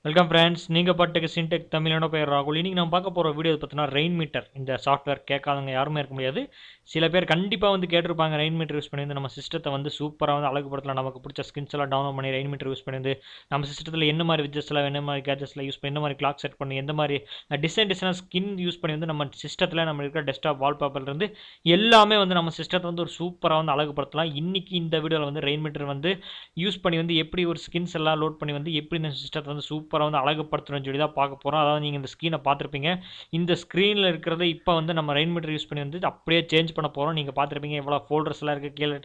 Welcome friends, நீங்கள் பாட்டுக்கு Syntec தமிழோட பேர் ராகுல். இன்றைக்கி நம்ம பார்க்க போகிற வீடியோ பார்த்தீங்கன்னா ரெயின் மீட்டர். இந்த சாஃப்ட்வேர் கேட்காதவங்க யாருமே இருக்க முடியாது. சில பேர் கண்டிப்பாக வந்து கேட்டிருப்பாங்க, ரெயின் மீட்டர் யூஸ் பண்ணி வந்து நம்ம சிஸ்டத்தை வந்து சூப்பராக வந்து அழகுபடுத்தலாம், நமக்கு பிடிச்ச ஸ்கின்ஸ் எல்லாம் டவுன்லோட் பண்ணி ரெயின் மீட்டர் யூஸ் பண்ணி வந்து நம்ம சிஸ்டத்தில் என்ன மாதிரி விஜெஸ்லாம் என்ன மாதிரி கேஜெட்ஸில் யூஸ் பண்ணி என்ன மாதிரி கிளாக் செட் பண்ணி எந்த மாதிரி டிசைனாக ஸ்கின் யூஸ் பண்ணி வந்து நம்ம சிஸ்டத்தில் நம்ம இருக்கிற டெஸ்க்டாப் வால்பேப்பர்லேருந்து எல்லாமே வந்து நம்ம சிஸ்டத்தை வந்து ஒரு சூப்பராக வந்து அழகுபடுத்தலாம். இன்றைக்கி இந்த வீடியோவில் வந்து ரெயின் மீட்டர் வந்து யூஸ் பண்ணி வந்து எப்படி ஒரு ஸ்கின்ஸ் எல்லாம் லோட் பண்ணி வந்து எப்படி இந்த சிஸ்டத்தை வந்து சூப்பராக வந்து அழகுபடுத்தணும்னு சொல்லி தான் பார்க்க போகிறோம். அதாவது நீங்கள் இந்த ஸ்க்ரீனை பார்த்துருப்பீங்க. இந்த ஸ்க்ரீனில் இருக்கிறத இப்போ வந்து நம்ம ரெயின்மீட்டர் யூஸ் பண்ணி வந்து அப்படியே சேஞ்ச் பண்ண போகிறோம். நீங்கள் பார்த்துருப்பீங்க எவ்வளோ ஃபோல்டர்ஸ்லாம் இருக்குது, கீழே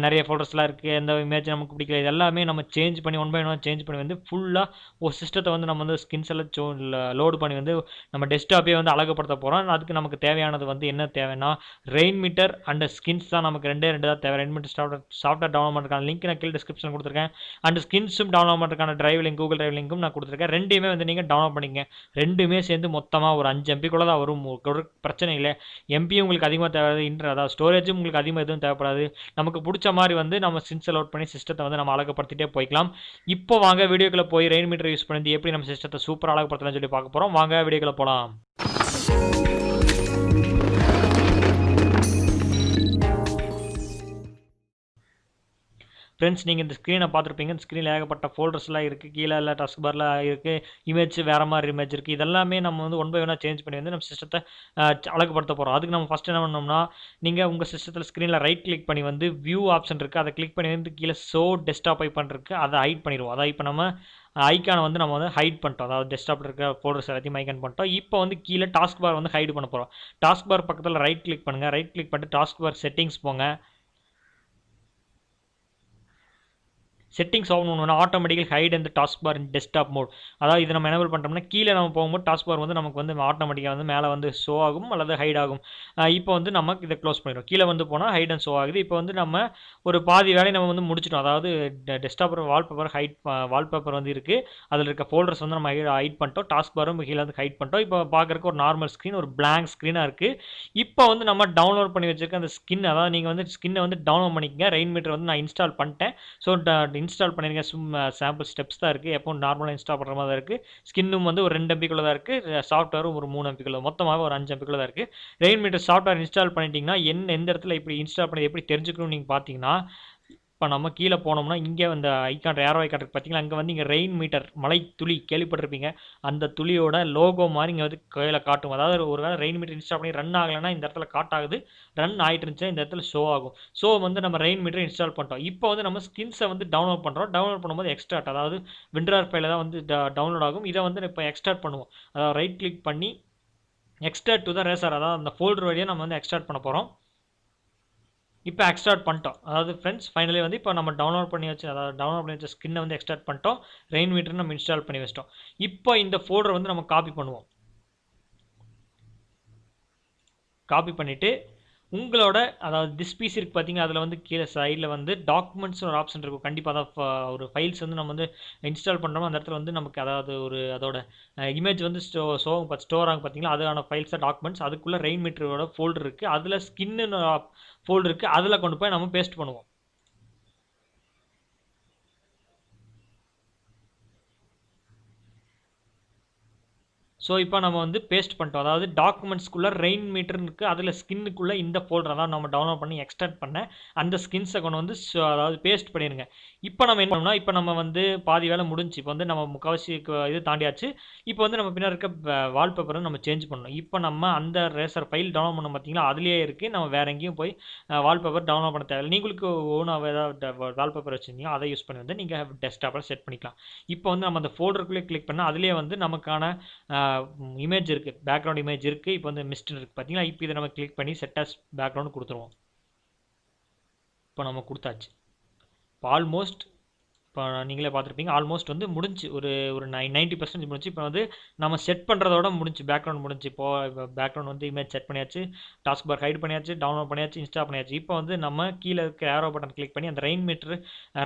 நிறைய ஃபோல்டர்ஸ்லாம் இருக்குது. எந்த இமேஜ் நமக்கு பிடிக்கல இது எல்லாமே நம்ம சேஞ்ச் பண்ணி ஒன் பை ஒன் சேஞ்ச் பண்ணி வந்து ஃபுல்லாக ஒரு சிஸ்டத்தை வந்து நம்ம வந்து ஸ்கின்ஸ் எல்லாம் லோடு பண்ணி வந்து நம்ம டெஸ்க்டாப்பே வந்து அழகுபடுத்த போகிறோம். அதுக்கு நமக்கு தேவையானது வந்து என்ன தேவைன்னா ரெயின்மீட்டர் அண்ட் ஸ்கின்ஸ் தான். நமக்கு ரெண்டே தான் தேவை. ரெயின்மீட்டர் சாஃப்ட்வேர் டவுன்லோட் பண்ணுறதுக்கான லிங்க் நான் கீழே டிஸ்கிரிப்ஷன் கொடுத்துருக்கேன். அண்ட் ஸ்கின்ஸும் டவுன்லோட் பண்ணுறதுக்கான டிரைவ் லிங்க், கூகுள் டிரைவ் லிங்க்கும் நான் கொடுத்துருக்கேன். ரெண்டுமே வந்து நீங்கள் டவுன்லோட் பண்ணிங்க. ரெண்டுமே சேர்ந்து மொத்தமாக ஒரு 5 MB தான் வரும். ஒரு பிரச்சனை இல்லை. எம்பியும் உங்களுக்கு அதிகமாக தேவையாது, அதாவது ஸ்டோரேஜும் உங்களுக்கு அதிகமாக எதுவும் தேவைப்படாது. நமக்கு பிடிச்ச மாதிரி வந்து நம்ம சின்ஸை லோட் பண்ணி சிஸ்டத்தை வந்து நம்ம அழகுபடுத்திட்டே போய்க்கலாம். இப்போ வாங்க வீடியோக்குள்ளே போய் ரெயின் மீட்டர் யூஸ் பண்ணி எப்படி நம்ம சிஸ்டத்தை சூப்பராக அழகுபடுத்தலாம்னு சொல்லி பார்க்க போகிறோம். வாங்க வீடியோக்குள்ளே போகலாம். ஃப்ரெண்ட்ஸ், நீங்கள் இந்த ஸ்க்ரீனை பார்த்துருப்பீங்க. இந்த ஸ்க்ரீனில் ஏகப்பட்ட ஃபோல்டர்ஸ்லாம் இருக்குது. கீழே இல்லை டஸ்க் பாரில் இருக்குது. இமேஜ் வேறு மாதிரி இமேஜ் இருக்குது. இதெல்லாமே நம்ம வந்து ஒன் பை ஒன்னாக சேஞ்ச் பண்ணி வந்து நம்ம சிஸ்டத்தை அழகுபடுத்த போகிறோம். அதுக்கு நம்ம ஃபஸ்ட் என்ன பண்ணோம்னா, நீங்கள் உங்கள் சிஸ்டத்தில் ஸ்க்ரீனில் ரைட் கிளிக் பண்ணி வந்து வியூ ஆப்ஷன் இருக்குது. அதை கிளிக் பண்ணி வந்து கீழே ஷோ டெஸ்க்டாப் ஐக்கான் இருக்குது. அதை ஹைட் பண்ணிடுவோம். அதாவது இப்போ நம்ம ஐக்கானை வந்து நம்ம வந்து ஹைட் பண்ணிட்டோம். அதாவது டெஸ்க்டாப்பில் இருக்கிற ஃபோல்டர்ஸ் எல்லாத்தையும் ஐக்கான் பண்ணிட்டோம். இப்போ வந்து கீழே டாஸ்க் பார் வந்து ஹைட் பண்ண போகிறோம். டாஸ்க் பார் பக்கத்தில் ரைட் கிளிக் பண்ணுங்கள். ரைட் கிளிக் பண்ணிட்டு டாஸ்க் பார் செட்டிங்ஸ் போங்க. செட்டிங்ஸ் ஆகணும் பண்ணணும்னா ஆட்டோமேட்டிக்கல் ஹைட் இந்த டாஸ்க் பார் இன் டெஸ்க்டாப் மோட். அதாவது இது நம்ம எனேபிள் பண்ணுறோம்னா கீழே நம்ம போகும்போது டாஸ்க் பார் வந்து நமக்கு வந்து ஆட்டோமேட்டிக்காக வந்து மேலே வந்து ஷோ ஆகும் அல்லது ஹைட் ஆகும். இப்போ வந்து நம்ம இதை க்ளோஸ் பண்ணிடுவோம். கீழே வந்து போனால் ஹைட் அண்ட் ஷோ ஆகுது. இப்போ வந்து நம்ம ஒரு பாதி வேலையை நம்ம வந்து முடிச்சிட்டோம். அதாவது டெஸ்க்டாப் வால்பேப்பர் வால்பேப்பர் வந்து இருக்குது. அதில் இருக்க ஃபோல்டர்ஸ் வந்து நம்ம ஹைட் பண்ணிட்டோம். டாஸ்க் பாரும் கீழே வந்து ஹைட் பண்ணிட்டோம். இப்போ பார்க்குறக்கு ஒரு நார்மல் ஸ்க்ரீன், ஒரு பிளாங்க் ஸ்க்ரீனாக இருக்குது. இப்போ வந்து நம்ம டவுன்லோட் பண்ணி வச்சிருக்க அந்த ஸ்கின், அதாவது நீங்கள் வந்து ஸ்கின்னை வந்து டவுன்லோட் பண்ணிக்கங்க. ரெயின் மீட்டர் வந்து நான் இன்ஸ்டால் பண்ணிட்டேன். ஸோ இன்ஸ்டால் பண்ணியிருக்கேன். சும்மா சாம்பிள் ஸ்டெப்ஸ் தான் இருக்குது. எப்போ நார்மலாக இன்ஸ்டால் பண்ணுற மாதிரி தான் இருக்குது. ஸ்கின்னும் வந்து ஒரு 2 MB தான் இருக்குது. சாஃப்ட்வேரும் ஒரு 3 MB, மொத்தமாக ஒரு 5 MB தான் இருக்குது. ரெயின் மீட்டர் சாஃப்ட்வேர் இன்ஸ்டால் பண்ணிட்டீங்கன்னா எந்த இடத்துல இப்படி இன்ஸ்டால் பண்ணி எப்படி தெரிஞ்சுக்கணும்னு நீங்கள் பார்த்தீங்கன்னா, இப்போ நம்ம கீழே போனோம்னா இங்கே அந்த ஐக்கான் ஏரோ ஐக்கான் இருக்குது பார்த்தீங்களா, அங்கே வந்து இங்கே ரெயின் மீட்டர் மழை துளி கேள்விப்பட்டிருப்பீங்க. அந்த துளியோட லோகோ மாதிரி இங்கே வந்து கையில் காட்டும். அதாவது ஒரு வேளை ரெயின் மீட்டர் இன்ஸ்டால் பண்ணி ரன் ஆகலைன்னா இந்த இடத்துல காட்டாகுது. ரன் ஆகிட்டு இருந்துச்சுன்னா இந்த இடத்துல ஷோ ஆகும். ஸோ வந்து நம்ம ரெயின் மீட்டர் இன்ஸ்டால் பண்ணிட்டோம். இப்போ வந்து நம்ம ஸ்கின்ஸை வந்து டவுன்லோட் பண்ணுறோம். டவுன்லோட் பண்ணும்போது எக்ஸ்ட்ராக்ட், அதாவது விண்டர் ஃபைலில் தான் வந்து டவுன்லோட் ஆகும். இதை வந்து இப்போ எக்ஸ்ட்ராக்ட் பண்ணுவோம். அதாவது ரைட் கிளிக் பண்ணி எக்ஸ்ட்ராக்ட் டு த ரேசர், அதாவது அந்த ஃபோல்டர் வழியாக நம்ம வந்து எக்ஸ்ட்ராக்ட் பண்ண போகிறோம். இப்போ எக்ஸ்ட்ராக்ட் பண்ணிட்டோம். அதாவது ஃப்ரெண்ட்ஸ் ஃபைனலி வந்து இப்போ நம்ம டவுன்லோட் பண்ணி வச்ச ஸ்கின்னை வந்து எக்ஸ்ட்ராக்ட் பண்ணிட்டோம். ரெயின் மீட்டர் நம்ம இன்ஸ்டால் பண்ணி வச்சிட்டோம். இப்போ இந்த ஃபோல்டர் வந்து நம்ம காப்பி பண்ணுவோம். காப்பி பண்ணிவிட்டு உங்களோட, அதாவது டிஸ்பிசி இருக்குது பார்த்தீங்கன்னா, அதில் வந்து கீழே சைடில் வந்து டாக்குமெண்ட்ஸ்னு ஒரு ஆப்ஷன் இருக்கும். கண்டிப்பாக அதான் ஒரு ஃபைல்ஸ் வந்து நம்ம வந்து இன்ஸ்டால் பண்ணுறோமோ அந்த இடத்துல வந்து நமக்கு அதாவது ஒரு அதோட இமேஜ் வந்து ஸ்டோர் ஆகும் பார்த்தீங்களா, அதுக்கான ஃபைல்ஸ் தான் டாக்குமெண்ட்ஸ். அதுக்குள்ளே ரெயின் மீட்டரோட ஃபோல்டர் இருக்குது. அதில் ஸ்கின்னு ஃபோல்டர் இருக்குது. அதில் கொண்டு போய் நம்ம பேஸ்ட் பண்ணுவோம். ஸோ இப்போ நம்ம வந்து பேஸ்ட் பண்ணிட்டோம். அதாவது டாக்குமெண்ட்ஸ்க்குள்ளே ரெயின் மீட்டர் இருக்குது. அதில் ஸ்கின்னுக்குள்ளே இந்த ஃபோல்டர், அதாவது நம்ம டவுன்லோட் பண்ணி எக்ஸ்ட்ராக்ட் பண்ண அந்த ஸ்கின்ஸை கொண்டு வந்து அதாவது பேஸ்ட் பண்ணிடுங்க. இப்போ நம்ம என்ன பண்ணோம்னா, இப்போ நம்ம வந்து பாதி வேலை முடிஞ்சு. இப்போ வந்து நம்ம முக்கால்வாசி இது தாண்டியாச்சு. இப்போ வந்து நம்ம பின்னாடி இருக்க வால்பேப்பரை நம்ம சேஞ்ச் பண்ணணும். இப்போ நம்ம அந்த ரேசர் ஃபைல் டவுன்லோட் பண்ண பார்த்தீங்களா, அதுலேயே இருக்குது. நம்ம வேறு எங்கேயும் போய் வால்பேப்பர் டவுன்லோட் பண்ண தேவையில்லை. நீங்களுக்கு ஓனாக ஏதாவது வால்பேப்பர் வச்சுருந்தீங்க அதை யூஸ் பண்ணி வந்து நீங்கள் டெஸ்க்டாப்பில் செட் பண்ணிக்கலாம். இப்போ வந்து நம்ம அந்த ஃபோல்டருக்குள்ளே கிளிக் பண்ணால் அதுலேயே வந்து நமக்கான இமேஜ் இருக்குது, பேக்ரவுண்ட் இமேஜ் இருக்குது. இப்போ வந்து மிஸ்ட்னு இருக்குது பார்த்தீங்களா. இப்போ இதை நம்ம கிளிக் பண்ணி செட் ஆஸ் பேக்ரவுண்ட் கொடுத்துருவோம். இப்போ நம்ம கொடுத்தாச்சு. இப்போ ஆல்மோஸ்ட் இப்போ நீங்களே பார்த்துருப்பீங்க, ஆல்மோஸ்ட் வந்து முடிஞ்சு ஒரு 90% முடிஞ்சு. இப்போ வந்து நம்ம செட் பண்ணுறதோட முடிஞ்சு, பேக்ரவுண்ட் முடிஞ்சு. இப்போது பேக்ரவுண்ட் வந்து இமேஜ் செட் பண்ணியாச்சு, டாஸ்க் பார் ஹைட் பண்ணியாச்சு, டவுன்லோட் பண்ணியாச்சு, இன்ஸ்டால் பண்ணியாச்சு. இப்போ வந்து நம்ம கீழே இருக்க ஏரோ பட்டன் கிளிக் பண்ணி அந்த ரெயின் மீட்டர்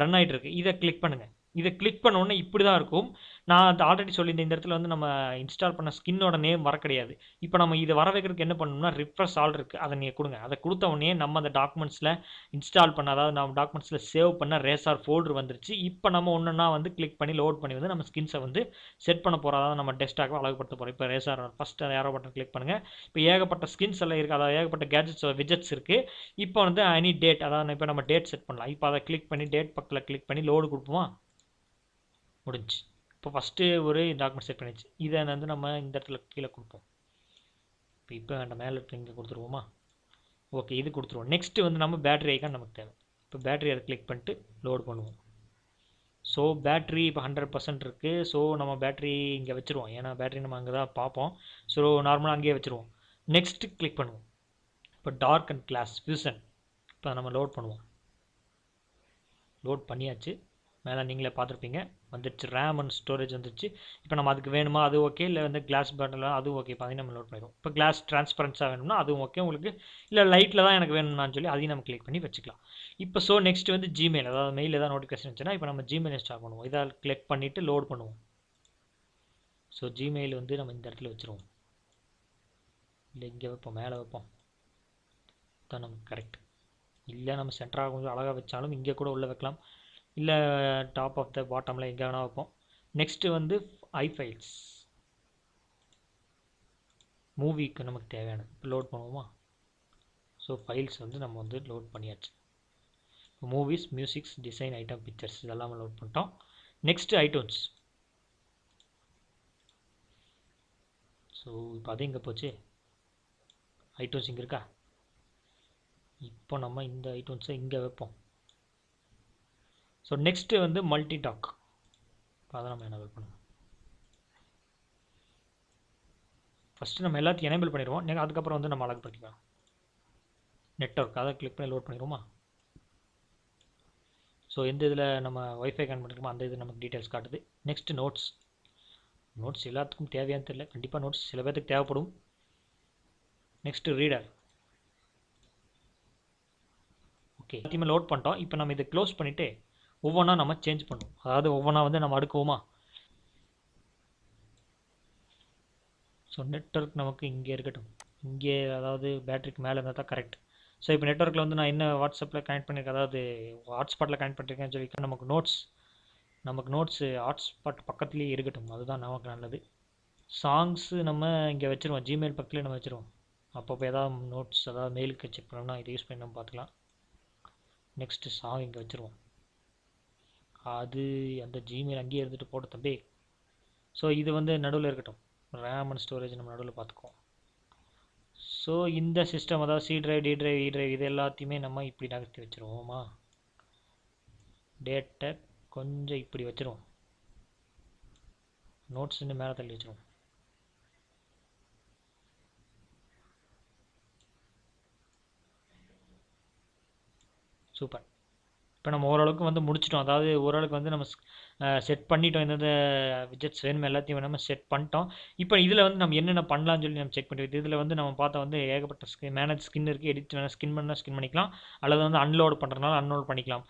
ரன் ஆகிட்டு இருக்குது, இதை கிளிக் பண்ணுங்கள். இதை கிளிக் பண்ண உடனே இப்படி தான் இருக்கும். நான் அது ஆல்ரெடி சொல்லியிருந்தேன், இந்த இடத்துல வந்து நம்ம இன்ஸ்டால் பண்ண ஸ்கின்னோட நேம் வர கிடையாது. இப்போ நம்ம இதை வர வைக்கிறதுக்கு என்ன பண்ணணும்னா, ரிஃப்ரெஷ் ஆல் இருக்குது, அதை நீங்கள் கொடுங்க. அதை கொடுத்த உடனே நம்ம அந்த டாக்குமெண்ட்ஸில் இன்ஸ்டால் பண்ண, அதாவது நம்ம டாக்குமெண்ட்ஸில் சேவ் பண்ண ரேசார் ஃபோல்டர் வந்துருச்சு. இப்போ நம்ம ஒன்றுனா வந்து கிளிக் பண்ணி லோட் பண்ணி வந்து நம்ம ஸ்கின்ஸை வந்து செட் பண்ண போகிறோம். அதாவது நம்ம டெஸ்க்டாப்பை அழகுபடுத்த போகிறோம். இப்போ ரேசார் ஃபஸ்ட் ஏரோ பட்டன் கிளிக் பண்ணுங்கள். இப்போ ஏகப்பட்ட ஸ்கின்ஸ் எல்லாம் இருக்குது, அதாவது ஏகப்பட்ட கேஜெட்ஸ் விஜெட்ஸ் இருக்குது. இப்போ வந்து எனி டேட், அதாவது இப்போ நம்ம டேட் செட் பண்ணலாம். இப்போ அதை கிளிக் பண்ணி டேட் பக்கத்தில் கிளிக் பண்ணி லோடு கொடுப்போமா, முடிஞ்சு. இப்போ ஃபஸ்ட்டு ஒரு டாக்குமெண்ட் செட் பண்ணிச்சு. இதை வந்து நம்ம இந்த இடத்துல கீழே கொடுப்போம். இப்போ வேண்டாம், மேலே இங்கே கொடுத்துருவோமா, ஓகே இது கொடுத்துருவோம். நெக்ஸ்ட்டு வந்து நம்ம பேட்டரி ஐக்கான் நமக்கு தேவை. இப்போ பேட்டரி அதை கிளிக் பண்ணிட்டு லோடு பண்ணுவோம். ஸோ பேட்ரி இப்போ 100% இருக்குது. ஸோ நம்ம பேட்ரி இங்கே வச்சுருவோம், ஏன்னா பேட்ரி நம்ம அங்கே தான் பார்ப்போம். ஸோ நார்மலாக அங்கேயே வச்சுருவோம். நெக்ஸ்ட்டு கிளிக் பண்ணுவோம். இப்போ டார்க் அண்ட் கிளாஸ் ஃபியூசன் இப்போ நம்ம லோட் பண்ணுவோம். லோட் பண்ணியாச்சு. மேலே நீங்களே பார்த்துருப்பீங்க, வந்துடுச்சு. ரேம் அண்ட் ஸ்டோரேஜ் வந்துடுச்சு. இப்போ நம்ம அதுக்கு வேணுமா அது ஓகே, இல்லை வந்து கிளாஸ் பேட்டரில் அதுவும் ஓகே. பார்த்தீங்கன்னா நம்ம லோட் பண்ணிடுவோம். இப்போ கிளாஸ் ட்ரான்ஸ்பரன்ஸாக வேணும்னா அதுவும் ஓகே உங்களுக்கு, இல்லை லைட்டில் தான் எனக்கு வேணும்னான்னு சொல்லி அதையும் நம்ம கிளிக் பண்ணி வச்சுக்கலாம். இப்போ ஸோ நெக்ஸ்ட் வந்து ஜிமெயில், அதாவது மெயில் ஏதாவது நோட்டிஃபிகேஷன் இருந்துச்சுன்னா இப்போ நம்ம ஜிமெயில் இன்ஸ்டால் பண்ணுவோம். இதை கிளிக் பண்ணிவிட்டு லோட் பண்ணுவோம். ஸோ ஜிமெயில் வந்து நம்ம இந்த இடத்துல வச்சுருவோம், இல்லை இங்கே வைப்போம், மேலே வைப்போம், தான் நமக்கு கரெக்ட். இல்லை நம்ம சென்டராக கொஞ்சம் அழகாக வச்சாலும் இங்கே கூட உள்ளே வைக்கலாம், இல்லை டாப் ஆஃப் த பாட்டமில் எங்கே வேணால் வைப்போம். நெக்ஸ்ட்டு வந்து ஐஃபைல்ஸ், மூவிக்கு நமக்கு தேவையானது இப்போ லோட் பண்ணுவோமா. ஸோ ஃபைல்ஸ் வந்து நம்ம வந்து லோட் பண்ணியாச்சு. Movies, musics, design, item, pictures இதெல்லாம் லோட் பண்ணிட்டோம். நெக்ஸ்ட்டு ஐட்டூன்ஸ். ஸோ இப்போ அது எங்கே போச்சு, ஐட்டூன்ஸ் இங்கே இருக்கா. இப்போ நம்ம இந்த ஐட்டூன்ஸை இங்கே வைப்போம். ஸோ நெக்ஸ்ட்டு வந்து மல்டி டாக், அதை நம்ம எனேபிள் பண்ணுவோம். ஃபஸ்ட்டு நம்ம எல்லாத்தையும் எனேபிள் பண்ணிடுவோம். அதுக்கப்புறம் வந்து நம்ம அழகுபடுத்திக்கலாம். நெட்வொர்க் அதை கிளிக் பண்ணி லோட் பண்ணிடுவோமா. ஸோ எந்த இதில் நம்ம ஒய்ஃபை கனெக்ட் பண்ணிருக்கோமோ அந்த இது நமக்கு டீட்டெயில்ஸ் காட்டுது. Next notes. நோட்ஸ் எல்லாத்துக்கும் தேவையானு தெரியல, கண்டிப்பாக நோட்ஸ் சில பேருக்கு தேவைப்படும். Next reader. ஓகே எல்லாத்தையுமே லோட் பண்ணிட்டோம். இப்போ நம்ம இதை க்ளோஸ் பண்ணிவிட்டு ஒவ்வொன்றா நம்ம சேஞ்ச் பண்ணுவோம், அதாவது ஒவ்வொன்றா வந்து நம்ம அடுக்குவோமா. ஸோ நெட்வொர்க் நமக்கு இங்கே இருக்கட்டும், இங்கே அதாவது பேட்டரிக்கு மேலே இருந்தால் தான் கரெக்ட். ஸோ இப்போ நெட்வொர்க்கில் வந்து நான் என்ன வாட்ஸ்அப்பில் கனெக்ட் பண்ணியிருக்கேன், அதாவது ஹாட்ஸ்பாட்டில் கனெக்ட் பண்ணியிருக்கேன்னு சொல்லி நமக்கு நோட்ஸு ஹாட்ஸ்பாட் பக்கத்துலேயே இருக்கட்டும், அதுதான் நமக்கு நல்லது. சாங்ஸு நம்ம இங்கே வச்சுருவோம், ஜிமெயில் பக்கத்துலேயே நம்ம வச்சுருவோம். அப்பப்போ ஏதாவது நோட்ஸ் அதாவது மெயிலுக்கு செக் பண்ணோம்னா இதை யூஸ் பண்ணி நம்ம பார்த்துக்கலாம். நெக்ஸ்ட்டு சாங் இங்கே வச்சுருவோம், அது அந்த ஜிமெயில் அங்கேயே இருந்துட்டு போட்டு தம்பி. ஸோ இது வந்து நடுவில் இருக்கட்டும், ரேம் அண்ட் ஸ்டோரேஜ் நம்ம நடுவில் பார்த்துக்குவோம். ஸோ இந்த சிஸ்டம் அதாவது சி டிரைவ், டி டிரைவ், இ டிரைவ் இது எல்லாத்தையுமே நம்ம இப்படி நகர்த்தி வச்சுருவோமா. டேட்டை கொஞ்சம் இப்படி வச்சுருவோம், நோட்ஸ் இன்னும் மேலே தள்ளி வச்சுருவோம். சூப்பர். இப்போ நம்ம ஓரளவுக்கு வந்து முடிச்சிட்டோம், அதாவது ஓரளவுக்கு வந்து நம்ம செட் பண்ணிட்டோம், எந்தெந்த விஜெட்ஸ் வேணுமோ எல்லாத்தையும் நம்ம செட் பண்ணிட்டோம். இப்போ இதில் வந்து நம்ம என்னென்ன பண்ணலாம்னு சொல்லி நம்ம செக் பண்ணிட்டு இதில் வந்து நம்ம பார்த்தா வந்து ஏகப்பட்ட மேனேஜ் ஸ்கின் இருக்குது. எடிட் வேணால் ஸ்கின் பண்ணால் ஸ்கின் பண்ணிக்கலாம், அல்லது வந்து அன்லோட் பண்ணுறதுனால அன்லோட் பண்ணிக்கலாம்.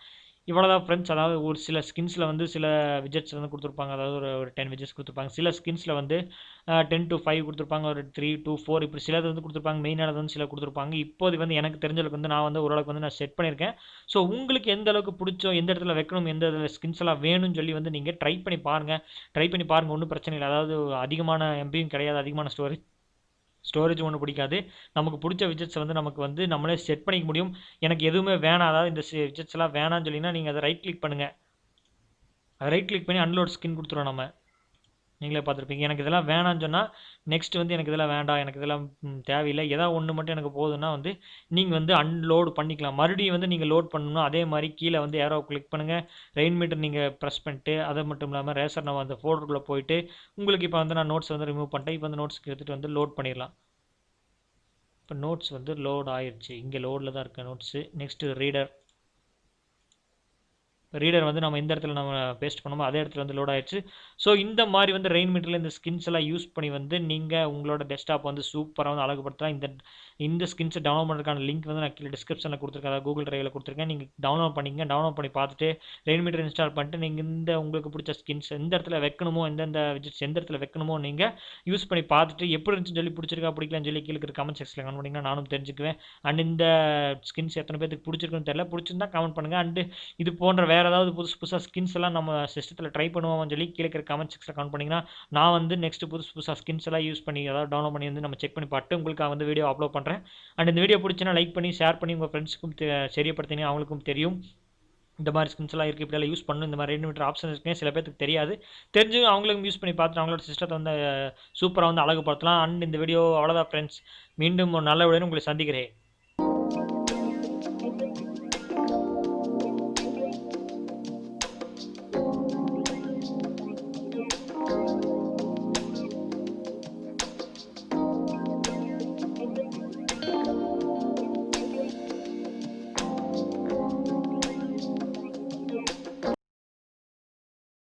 இவ்வளோதான் ஃப்ரெண்ட்ஸ். அதாவது ஒரு சில ஸ்கின்ஸில் வந்து சில விஜெட்ஸ் வந்து கொடுத்துருப்பாங்க, அதாவது ஒரு 10 விஜெட்ஸ் கொடுத்துருப்பாங்க. சில ஸ்கின்ஸில் வந்து 10 to 5 கொடுத்துருப்பாங்க, ஒரு 3 to 4 இப்படி சிலது வந்து கொடுத்துருப்பாங்க. மெயினானது வந்து சில கொடுத்துருப்பாங்க. இப்போது வந்து எனக்கு தெரிஞ்சளவுக்கு வந்து நான் வந்து ஓரளவுக்கு வந்து நான் செட் பண்ணியிருக்கேன். ஸோ உங்களுக்கு எந்த அளவுக்கு பிடிச்சோ, எந்த இடத்துல வைக்கணும், எந்த ஸ்கின்ஸ் எல்லாம் வேணும்னு சொல்லி வந்து நீங்கள் ட்ரை பண்ணி பாருங்கள், ஒன்றும் பிரச்சனை இல்லை. அதாவது அதிகமான எம்பியும் கிடையாது, அதிகமான ஸ்டோரேஜ் ஒன்றும் பிடிக்காது. நமக்கு பிடிச்ச விஜெட்ஸை வந்து நமக்கு வந்து நம்மளே செட் பண்ணிக்க முடியும். எனக்கு எதுவுமே வேணாம், அதாவது இந்த விஜெட்ஸ் எல்லாம் வேணாம்னு சொல்லிங்கன்னா நீங்கள் அதை ரைட் கிளிக் பண்ணுங்கள். அதை ரைட் கிளிக் பண்ணி அன்லோட் ஸ்கின் கொடுத்துருவோம் நம்ம. நீங்களே பார்த்துருப்பீங்க. எனக்கு இதெல்லாம் வேணான்னு சொன்னால் நெக்ஸ்ட் வந்து எனக்கு இதெல்லாம் வேண்டாம், எனக்கு இதெல்லாம் தேவையில்லை, ஏதாவது ஒன்று மட்டும் எனக்கு போதுன்னா வந்து நீங்கள் வந்து அன்லோடு பண்ணிக்கலாம். மறுபடியும் வந்து நீங்கள் லோட் பண்ணணும்னா அதே மாதிரி கீழே வந்து ஏரோ கிளிக் பண்ணுங்கள், ரெயின்மீட்டர் நீங்கள் ப்ரெஸ் பண்ணிட்டு, அது மட்டும் இல்லாமல் ரேசர் நம்ம அந்த ஃபோல்டருக்குள்ளே போயிட்டு உங்களுக்கு இப்போ வந்து நான் நோட்ஸ் வந்து ரிமூவ் பண்ணிட்டேன். இப்போ வந்து நோட்ஸ்க்கு எடுத்துகிட்டு வந்து லோட் பண்ணிடலாம். இப்போ நோட்ஸ் வந்து லோட் ஆயிடுச்சு, இங்கே லோடில் தான் இருக்க நோட்ஸு. Next reader. ரீடர் வந்து நம்ம எந்த இடத்துல நம்ம பேஸ்ட் பண்ணோமோ அதே இடத்துல வந்து லோட் ஆயிடுச்சு. ஸோ இந்த மாதிரி வந்து ரெயின்மீட்டரில் இந்த ஸ்கின்ஸ் எல்லாம் யூஸ் பண்ணி வந்து நீங்கள் உங்களோட டெஸ்க்டாப் வந்து சூப்பராக வந்து அழகுபடுத்தலாம். இந்த இந்த ஸ்கின்ஸை டவுன்லோட் பண்ணுறதுக்கான லிங்க் வந்து நான் கீழே டிஸ்கிரிப்ஷனில் கொடுத்துருக்கேன், அதாவது கூகுள் டிரைவில் கொடுத்துருக்கேன். நீங்கள் டவுன்லோட் பண்ணிங்க, டவுன்லோட் பண்ணி பார்த்துட்டு ரெயின்மீட்டர் இன்ஸ்டால் பண்ணிட்டு நீங்கள் இந்த உங்களுக்கு பிடிச்ச ஸ்கின்ஸ் எந்த இடத்துல வைக்கணுமோ, எந்தெந்த விஜெட்ஸ் எந்த இடத்துல வைக்கணுமோ நீங்கள் யூஸ் பண்ணி பார்த்துட்டு எப்படி இருந்துச்சுன்னு சொல்லி பிடிச்சிருக்கா பிடிக்கலன்னு சொல்லி கீழே இருக்கிற கமெண்ட் செக்ஷனில் கமெண்ட் பண்ணிங்கன்னா நானும் தெரிஞ்சுக்குவேன். அண்ட் இந்த ஸ்கின்ஸ் எத்தனை பேருக்கு பிடிச்சிருக்குன்னு தெரியல, பிடிச்சிருந்தா கமெண்ட் பண்ணுங்கள். அண்டு இது போன்ற வேறு ஏதாவது புதுசாக ஸ்கின்ஸ் எல்லாம் நம்ம சிஸ்டத்தில் ட்ரை பண்ணுவோம்னு சொல்லி கீழே இருக்கிற கமெண்ட் செக்ஷனில் கமெண்ட் பண்ணிங்கன்னா நான் வந்து நெக்ஸ்ட் புதுசாக ஸ்கின்ஸ் எல்லாம் யூஸ் பண்ணி அதாவது டவுன்லோட் பண்ணி வந்து நம்ம செக் பண்ணி பார்த்து உங்களுக்கு வந்து வீடியோ அப்லோட் பண்ணுறேன். அண்ட் இந்த வீடியோ பிடிச்சினா லைக் பண்ணி ஷேர் பண்ணி உங்கள் ஃப்ரெண்ட்ஸுக்கும் தெரியப்படுத்தினீங்க, அவங்களுக்கும் தெரியும் இந்த மாதிரி ஸ்கின்ஸ் எல்லாம் இருக்குது, இப்படியெல்லாம் யூஸ் பண்ணணும், இந்த மாதிரி ரெயின்மீட்டர் ஆப்ஷன் இருக்குன்னு சில பேருக்கு தெரியாது. தெரிஞ்சு அவங்களும் யூஸ் பண்ணி பார்த்துட்டு அவங்களோட சிஸ்டத்தை வந்து சூப்பராக வந்து அழகுபடுத்தலாம். அண்ட் இந்த வீடியோ அவ்வளோதான் ஃப்ரெண்ட்ஸ், மீண்டும் ஒரு நல்ல வீடியோ உங்களை சந்திக்கிறேன்.